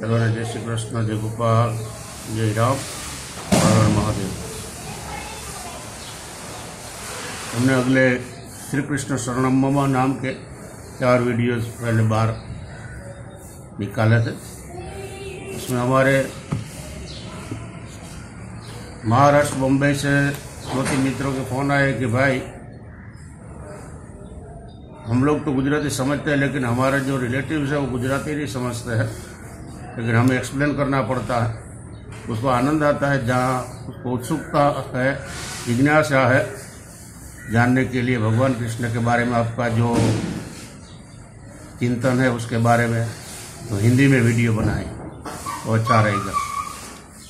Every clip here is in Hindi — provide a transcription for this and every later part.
जय श्री कृष्ण, जय गोपाल, जय राम, हर हर महादेव। हमने अगले श्री कृष्ण शरणम मम नाम के 4 वीडियोस पहले बार निकाले थे। इसमें हमारे महाराष्ट्र बम्बई से 2-3 मित्रों के फ़ोन आए कि भाई हम लोग तो गुजराती समझते हैं, लेकिन हमारे जो रिलेटिव्स है वो गुजराती नहीं समझते हैं, लेकिन हमें एक्सप्लेन करना पड़ता है। उसको आनंद आता है, जहाँ उसको उत्सुकता है, जिज्ञासा है जानने के लिए भगवान कृष्ण के बारे में, आपका जो चिंतन है उसके बारे में, तो हिंदी में वीडियो बनाए तो अच्छा रहेगा।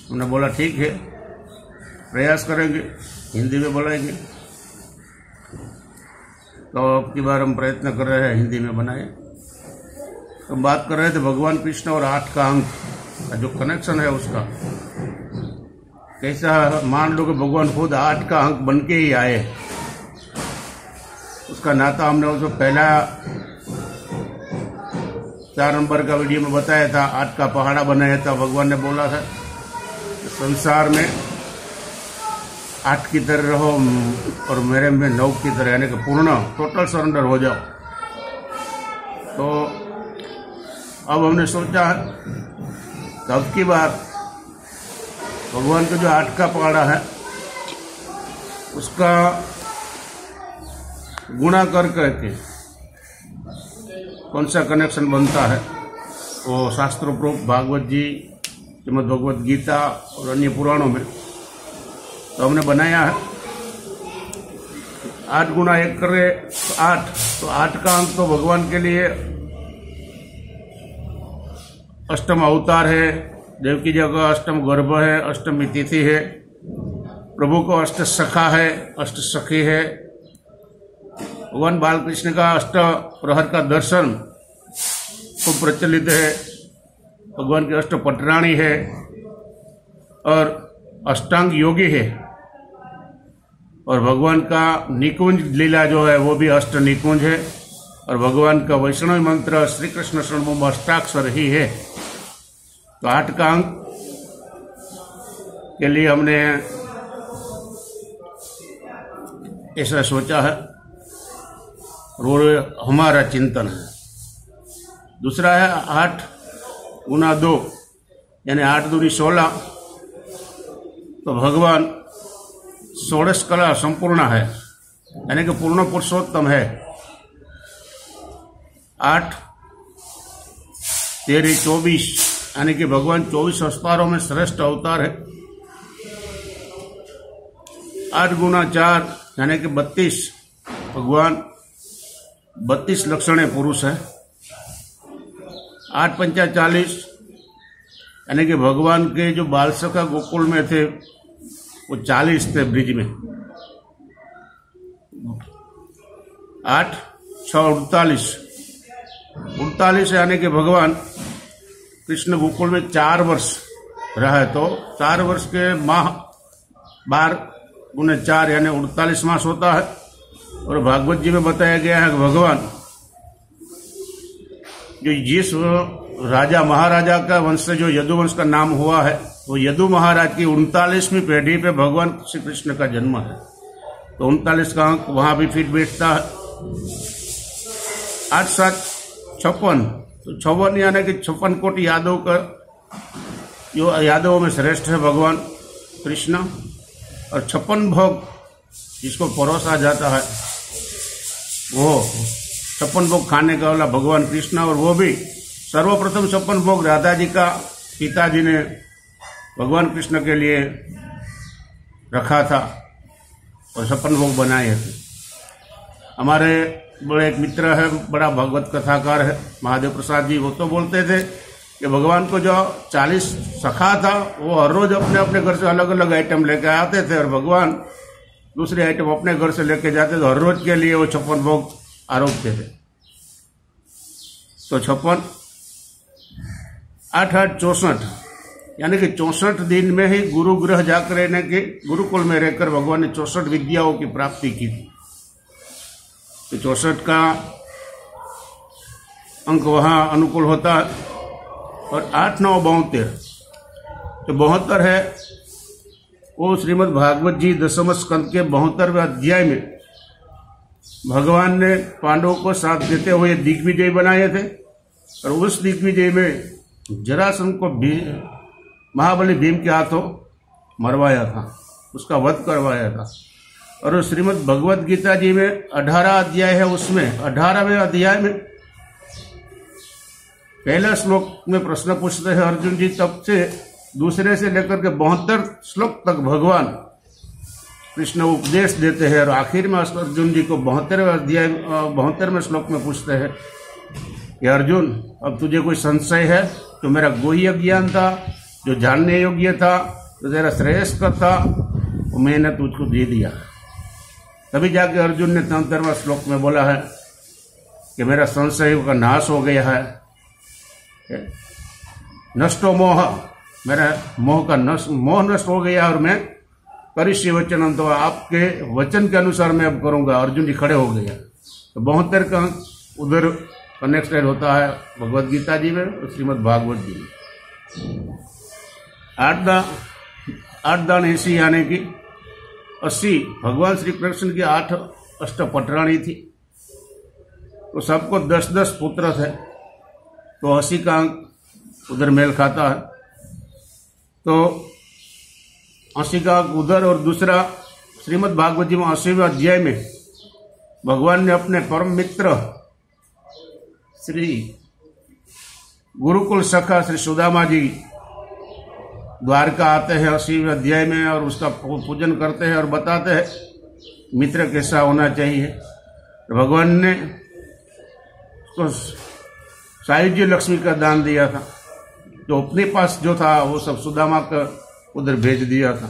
हमने बोला ठीक है, प्रयास करेंगे, हिंदी में बोलेंगे। तो अब की बार हम प्रयत्न कर रहे हैं हिंदी में बनाए। तो बात कर रहे थे भगवान कृष्ण और 8 का अंक का जो कनेक्शन है उसका। कैसा, मान लो कि भगवान खुद 8 का अंक बन के ही आए, उसका नाता हमने उसको पहला 4 नंबर का वीडियो में बताया था। 8 का पहाड़ा बनाया था। भगवान ने बोला था संसार में 8 की तरह रहो और मेरे में 9 की तरह, यानी कि पूर्ण टोटल सरेंडर हो जाओ। तो अब हमने सोचा कि अब की बार भगवान का जो 8 का पहाड़ा है उसका गुणा कर करके कौन सा कनेक्शन बनता है, वो शास्त्रोक्त भागवत जी, श्रीमद् भगवत गीता और अन्य पुराणों में तो हमने बनाया है। 8 गुना 1 करे तो 8, तो 8 का अंक तो भगवान के लिए अष्टम अवतार है, देव की जगह अष्टम गर्भ है, अष्टमी तिथि है, प्रभु को अष्ट सखा है, अष्ट सखी है, भगवान बालकृष्ण का अष्ट प्रहर का दर्शन खूब प्रचलित है, भगवान की अष्ट पटराणी है और अष्टांग योगी है, और भगवान का निकुंज लीला जो है वो भी अष्ट निकुंज है, और भगवान का वैष्णव मंत्र श्री कृष्ण शरणम अष्टाक्षर ही है। तो 8 का अंक के लिए हमने ऐसा सोचा है और हमारा चिंतन है। दूसरा है 8 गुना 2, यानी 8 दूनी 16। तो भगवान 16 कला संपूर्ण है, यानी कि पूर्ण पुरुषोत्तम है। 8 13 24, यानी कि भगवान 24 अवतारों में श्रेष्ठ अवतार है। 8 गुना 4, यानी कि 32, भगवान 32 लक्षणे पुरुष है। 8 पंचा 40, यानी कि भगवान के जो बाल सखा गोकुल में थे वो 40 थे ब्रिज में। 8 6 48, यानी कि भगवान कृष्ण गोकुल में 4 वर्ष रहे, तो 4 वर्ष के माह 12 गुने 4, यानी 48 मास होता है। और भागवत जी में बताया गया है कि भगवान जो जिस राजा महाराजा का वंश से जो यदुवंश का नाम हुआ है, वो यदु महाराज की 39वीं पीढ़ी पे भगवान श्री कृष्ण का जन्म है। तो 39 का अंक वहां भी फिट बैठता है। 8 7 56, तो 56 यानी कि 56 कोटि यादव का, जो यादवों में श्रेष्ठ है भगवान कृष्ण। और 56 भोग जिसको परोसा जाता है, वो 56 भोग खाने का वाला भगवान कृष्ण, और वो भी सर्वप्रथम 56 भोग राधा जी का पिताजी ने भगवान कृष्ण के लिए रखा था और 56 भोग बनाए थे। हमारे बड़े एक मित्र है, बड़ा भगवत कथाकार है, महादेव प्रसाद जी, वो तो बोलते थे कि भगवान को जो 40 सखा था वो हर रोज अपने अपने घर से अलग अलग आइटम लेके आते थे, और भगवान दूसरे आइटम अपने घर से लेके जाते थे। हर रोज के लिए वो 56 भोग आरोपते थे। तो 56 8 8 64, यानी कि 64 दिन में ही गुरु गृह जाकर रहने के, गुरुकुल में रहकर भगवान ने 64 विद्याओं की प्राप्ति की थी। तो 64 का अंक वहां अनुकूल होता है। और 8, 9, 72। तो 72 है वो श्रीमद् भागवत जी 10वें स्कंद के 72वें अध्याय में भगवान ने पांडवों को साथ देते हुए दिग्विजय बनाए थे, और उस दिग्विजय में जरासंध को महाबली भीम के हाथों मरवाया था, उसका वध करवाया था। और श्रीमद् भगवत गीता जी में 18 अध्याय है, उसमें 18वें अध्याय में पहला श्लोक में प्रश्न पूछते हैं अर्जुन जी, तब से दूसरे से लेकर के 72 श्लोक तक भगवान कृष्ण उपदेश देते हैं, और आखिर में अर्जुन जी को 72वें अध्याय 72वें श्लोक में पूछते हैं कि अर्जुन, अब तुझे कोई संशय है? तो मेरा गुह्य ज्ञान था, जो जानने योग्य था, जो तेरा श्रेष्ठ था, वो मैंने तुझको दे दिया। तभी जाके अर्जुन ने 73वें श्लोक में बोला है कि मेरा संशय का नाश हो गया है, नष्टो मोह, मेरा मोह नष्ट हो गया, और मैं करिष्ये वचनम, तो आपके वचन के अनुसार मैं अब करूंगा। अर्जुन जी खड़े हो गया। तो 72 का उधर कनेक्टेड होता है भगवत गीता जी में और श्रीमद् भागवत जी में। 8 दान 80 यानी कि 80 भगवान श्री कृष्ण की 8 अष्टपटराणी थी, तो सबको 10-10 पुत्र थे, तो 80 का अंक उधर मेल खाता है। तो 80 का उधर, और दूसरा श्रीमद् भागवत जी में 80वें अध्याय में भगवान ने अपने परम मित्र श्री गुरुकुल सखा श्री सुदामा जी द्वारका आते हैं 80वें अध्याय में, और उसका पूजन करते हैं और बताते हैं मित्र कैसा होना चाहिए। तो भगवान ने उसको सायुज्य लक्ष्मी का दान दिया था, जो अपने पास जो था वो सब सुदामा का उधर भेज दिया था।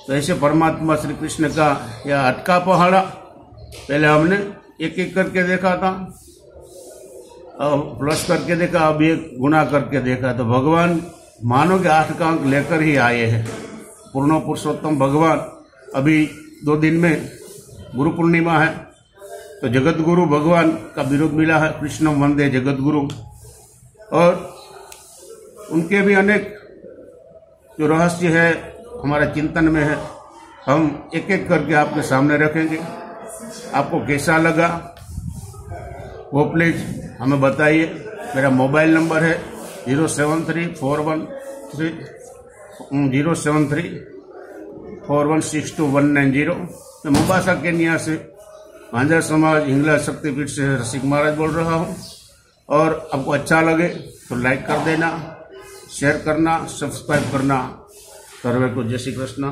तो ऐसे परमात्मा श्री कृष्ण का यह अटका पहाड़ा पहले हमने एक एक करके देखा था, और प्लस करके देखा, अब एक गुणा करके देखा। तो भगवान मानो के 8 का अंक लेकर ही आए हैं। पूर्ण पुरुषोत्तम भगवान, अभी 2 दिन में गुरु पूर्णिमा है, तो जगत गुरु भगवान का विरोध मिला है, कृष्ण वंदे जगत गुरु, और उनके भी अनेक जो रहस्य है हमारा चिंतन में है, हम एक एक करके आपके सामने रखेंगे। आपको कैसा लगा वो प्लीज हमें बताइए। मेरा मोबाइल नंबर है 0734160 मैं मोबासा केन्या से भांजा समाज हिंगला शक्तिपीठ से रसिक महाराज बोल रहा हूँ। और आपको अच्छा लगे तो लाइक कर देना, शेयर करना, सब्सक्राइब करना। सर्वे को जय श्री कृष्ण।